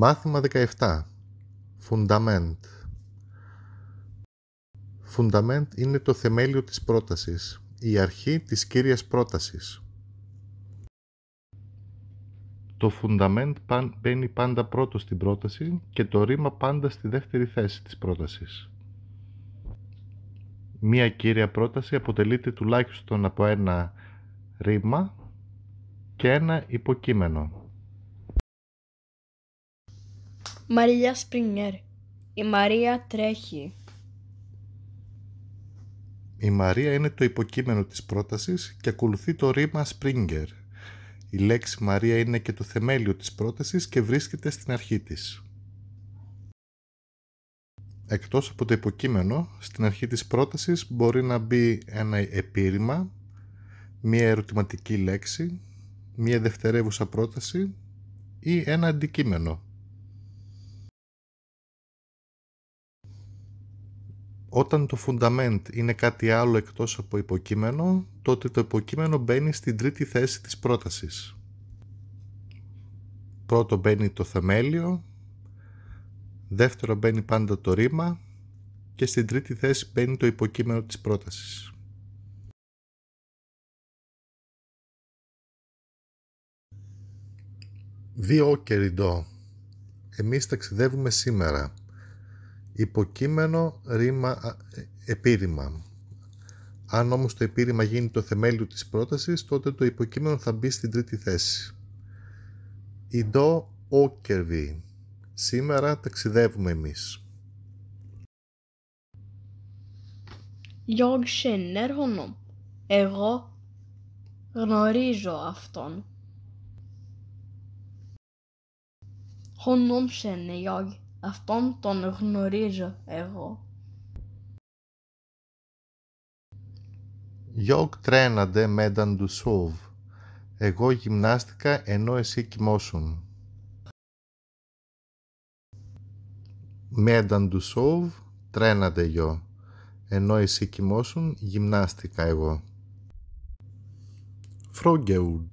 Μάθημα 17. Fundament. Fundament είναι το θεμέλιο της πρότασης, η αρχή της κύριας πρότασης. Το fundament μπαίνει πάντα πρώτο στην πρόταση και το ρήμα πάντα στη δεύτερη θέση της πρότασης. Μία κύρια πρόταση αποτελείται τουλάχιστον από ένα ρήμα και ένα υποκείμενο. Μαρία Σπρίνγκερ. Η Μαρία τρέχει. Η Μαρία είναι το υποκείμενο της πρότασης και ακολουθεί το ρήμα Springer. Η λέξη Μαρία είναι και το θεμέλιο της πρότασης και βρίσκεται στην αρχή της. Εκτός από το υποκείμενο, στην αρχή της πρότασης μπορεί να μπει ένα επίρρημα, μία ερωτηματική λέξη, μία δευτερεύουσα πρόταση ή ένα αντικείμενο. Όταν το fundament είναι κάτι άλλο εκτός από υποκείμενο, τότε το υποκείμενο μπαίνει στην τρίτη θέση της πρότασης. Πρώτο μπαίνει το θεμέλιο, δεύτερο μπαίνει πάντα το ρήμα και στην τρίτη θέση μπαίνει το υποκείμενο της πρότασης. Δύο κεριτό. Εμείς ταξιδεύουμε σήμερα. Υποκείμενο, ρήμα, επίρρημα. Αν όμως το επίρρημα γίνει το θεμέλιο της πρότασης, τότε το υποκείμενο θα μπει στην τρίτη θέση. Idag åker vi. Σήμερα ταξιδεύουμε εμείς. Jag känner honom. Εγώ γνωρίζω αυτόν. Honom känner jag. Αυτόν τον γνωρίζω εγώ. Jag tränade medan du sov. Εγώ γυμνάστηκα ενώ εσύ κοιμόσουν. Medan du sov, tränade jag. Ενώ εσύ κοιμόσουν, γυμνάστηκα εγώ. Frågeord.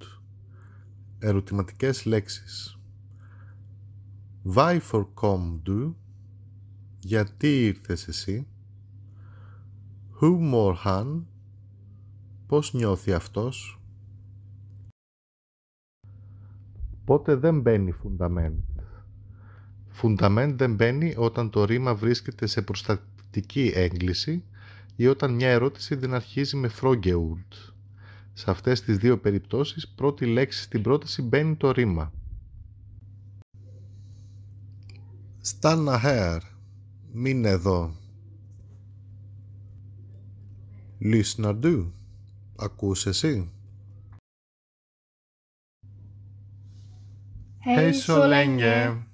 Ερωτηματικές λέξεις. Varför kom du? Γιατί ήρθες εσύ? Hur mår han? Πώς νιώθει αυτός? Πότε δεν μπαίνει fundament? Fundament δεν μπαίνει όταν το ρήμα βρίσκεται σε προστατική έγκληση ή όταν μια ερώτηση δεν αρχίζει με frågeord. Σε αυτές τις δύο περιπτώσεις, πρώτη λέξη στην πρόταση μπαίνει το ρήμα. Stanna här. Μείνε εδώ. Lyssnar du? Ακούς εσύ? Hej så länge.